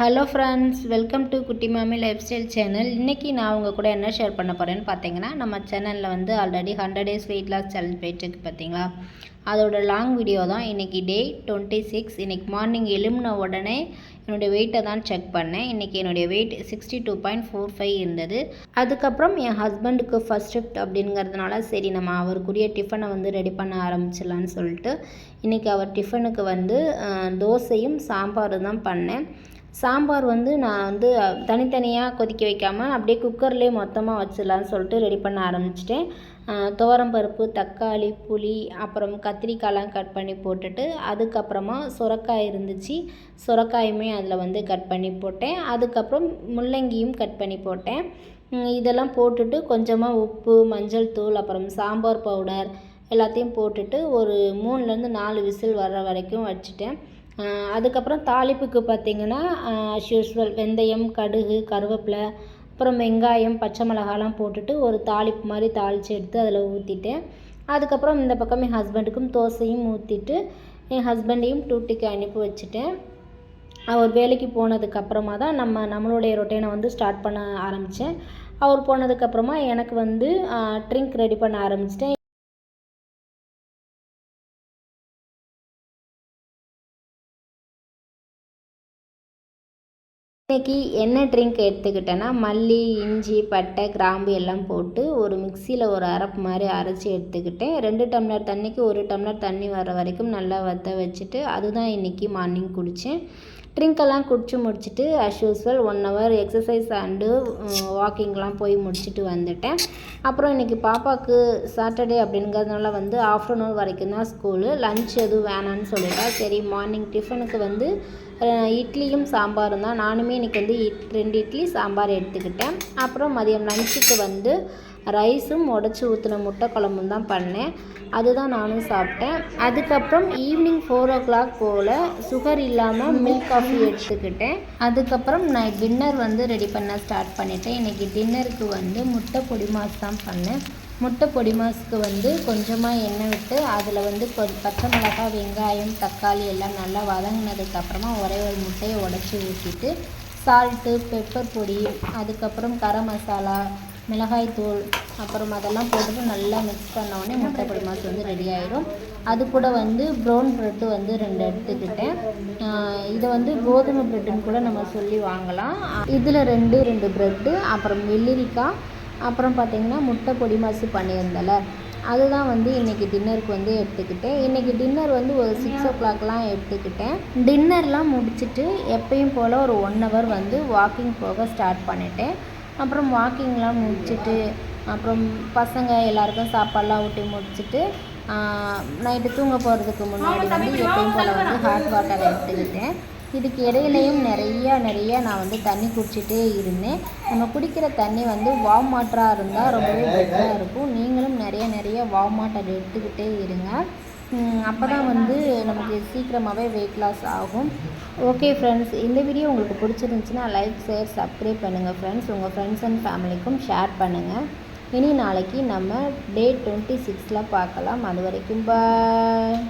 Hello friends, welcome to குட்டி மாமி life style channel. இன்றைக்கி நான் உங்கள் கூட என்ன ஷேர் பண்ண போகிறேன்னு பார்த்தீங்கன்னா, நம்ம சேனலில் வந்து already 100 days weight loss challenge போயிட்டுருக்கு பார்த்தீங்களா, அதோட லாங் வீடியோ தான். இன்றைக்கி டே 26. இன்றைக்கி மார்னிங் எழும்பின உடனே என்னுடைய வெயிட்டை தான் செக் பண்ணேன். இன்றைக்கி என்னுடைய வெயிட் 62.45 இருந்தது. அதுக்கப்புறம் என் ஹஸ்பண்டுக்கு ஃபஸ்ட் ஷிஃப்ட் அப்படிங்கிறதுனால சரி நம்ம அவருக்குரிய டிஃபனை வந்து ரெடி பண்ண ஆரம்பிச்சிடலான்னு சொல்லிட்டு இன்றைக்கி அவர் டிஃபனுக்கு வந்து தோசையும் சாம்பாரும் தான் பண்ணேன். சாம்பார் வந்து நான் வந்து தனித்தனியாக கொதிக்க வைக்காமல் அப்படியே குக்கர்லேயே மொத்தமாக வச்சிடலான்னு சொல்லிட்டு ரெடி பண்ண ஆரம்பிச்சிட்டேன். துவரம்பருப்பு, தக்காளி, புளி, அப்புறம் கத்திரிக்காயெலாம் கட் பண்ணி போட்டுட்டு அதுக்கப்புறமா சுரக்காய் இருந்துச்சு, சுரக்காயுமே அதில் வந்து கட் பண்ணி போட்டேன். அதுக்கப்புறம் முள்ளங்கியும் கட் பண்ணி போட்டேன். இதெல்லாம் போட்டுட்டு கொஞ்சமாக உப்பு, மஞ்சள் தூள், அப்புறம் சாம்பார் பவுடர் எல்லாத்தையும் போட்டுட்டு ஒரு 3லேருந்து 4 விசில் வர்ற வரைக்கும் வச்சுட்டேன். அதுக்கப்புறம் தாளிப்புக்கு பார்த்திங்கன்னா ஆஸ் யூஸ்வல் வெந்தயம், கடுகு, கருவேப்பிலை, அப்புறம் வெங்காயம், பச்சை மிளகாலாம் போட்டுட்டு ஒரு தாளிப்பு மாதிரி தாளித்து எடுத்து அதில் ஊற்றிட்டேன். அதுக்கப்புறம் இந்த பக்கம் என் ஹஸ்பண்டுக்கும் தோசையும் ஊற்றிட்டு என் ஹஸ்பண்டையும் டியூட்டிக்கு அனுப்பி வச்சுட்டேன். அவர் வேலைக்கு போனதுக்கப்புறமா தான் நம்மளுடைய ரொட்டீனை வந்து ஸ்டார்ட் பண்ண ஆரம்பித்தேன். அவர் போனதுக்கப்புறமா எனக்கு வந்து ட்ரிங்க் ரெடி பண்ண ஆரம்பிச்சிட்டேன். இன்றைக்கி என்ன ட்ரிங்க் எடுத்துக்கிட்டேன்னா மல்லி, இஞ்சி, பட்டை, கிராம்பு எல்லாம் போட்டு ஒரு மிக்சியில் ஒரு அரப்பு மாதிரி அரைச்சி எடுத்துக்கிட்டேன். 2 டம்ளர் தண்ணிக்கு 1 டம்ளர் தண்ணி வர வரைக்கும் நல்லா வற்ற வச்சுட்டு அதுதான் இன்றைக்கி மார்னிங் குடித்தேன். ட்ரிங்க்கெல்லாம் குடிச்சு முடிச்சுட்டு as usual 1 hour exercise and வாக்கிங்லாம் போய் முடிச்சுட்டு வந்துட்டேன். அப்புறம் இன்றைக்கி பாப்பாவுக்கு சாட்டர்டே அப்படிங்கிறதுனால வந்து ஆஃப்டர்நூன் வரைக்கும் தான் ஸ்கூலு. லன்ச் எதுவும் வேணான்னு சொல்லிட்டா. சரி மார்னிங் டிஃபனுக்கு வந்து இட்லியும் சாம்பாரும் தான். நானுமே இன்றைக்கி வந்து 2 இட்லி சாம்பார் எடுத்துக்கிட்டேன். அப்புறம் மதியம் லஞ்சுக்கு வந்து ரைஸும் உடச்சி ஊற்றின முட்டை குழம்பும் தான் பண்ணேன். அதுதான் நானும் சாப்பிட்டேன். அதுக்கப்புறம் ஈவினிங் 4 o'clock போல் சுகர் இல்லாமல் மில்க் காஃபி எடுத்துக்கிட்டேன். அதுக்கப்புறம் நான் டின்னர் வந்து ரெடி பண்ண ஸ்டார்ட் பண்ணிட்டேன். இன்றைக்கி டின்னருக்கு வந்து முட்டை பொடி மாஸ் தான் பண்ணேன். முட்டை பொடி மாஸுக்கு வந்து கொஞ்சமாக எண்ணெய் விட்டு அதில் வந்து பச்சை மிளகாய், வெங்காயம், தக்காளி எல்லாம் நல்லா வதங்கினதுக்கப்புறமா ஒரே ஒரு முட்டையை உடச்சி ஊற்றிட்டு சால்ட்டு, பெப்பர் பொடி, அதுக்கப்புறம் கரம் மசாலா, மிளகாய்த்தூள், அப்புறம் அதெல்லாம் போட்டுட்டு நல்லா மிக்ஸ் பண்ண உடனே முட்டை பொடி மாஸ் வந்து ரெடி ஆயிடும். அது கூட வந்து ப்ரௌன் ப்ரெட்டு வந்து 2 எடுத்துக்கிட்டேன். இதை வந்து கோதுமை ப்ரெட்டுன்னு கூட நம்ம சொல்லி வாங்கலாம். இதில் 2 ப்ரெட்டு, அப்புறம் வெள்ளரிக்காய், அப்புறம் பார்த்திங்கன்னா முட்டை பொடி மாசு பண்ணியிருந்தல அதுதான் வந்து இன்றைக்கி டின்னருக்கு வந்து எடுத்துக்கிட்டேன். இன்றைக்கி டின்னர் வந்து ஒரு 6 o'clockலாம் எடுத்துக்கிட்டேன். டின்னர்லாம் முடிச்சுட்டு எப்பயும் போல் ஒரு 1 hour வந்து வாக்கிங் போக ஸ்டார்ட் பண்ணிட்டேன். அப்புறம் வாக்கிங்லாம் முடிச்சுட்டு அப்புறம் பசங்க எல்லாருக்கும் சாப்பாடெலாம் ஊட்டி முடிச்சுட்டு நைட்டு தூங்க போகிறதுக்கு முன்னாடி வந்து எப்பயும் போல் வந்து ஹாட் வாட்டர் எடுத்துக்கிட்டேன். இதுக்கு இடையிலையும் நிறையா நான் வந்து தண்ணி குடிச்சிட்டே இருந்தேன். நம்ம குடிக்கிற தண்ணி வந்து வார்ம் வாட்டராக இருந்தால் ரொம்பவே பெட்டராக இருக்கும். நீங்களும் நிறைய வார்ம் வாட்டர் எடுத்துக்கிட்டே இருங்க. அப்போ தான் வந்து நமக்கு சீக்கிரமாகவே வெயிட் லாஸ் ஆகும். ஓகே ஃப்ரெண்ட்ஸ், இந்த வீடியோ உங்களுக்கு பிடிச்சிருந்துச்சின்னா லைக், ஷேர், சப்ஸ்கிரைப் பண்ணுங்கள் ஃப்ரெண்ட்ஸ். உங்கள் ஃப்ரெண்ட்ஸ் அண்ட் ஃபேமிலிக்கும் ஷேர் பண்ணுங்கள். இனி நாளைக்கு நம்ம டே 26 பார்க்கலாம். அது வரைக்கும் பாய்.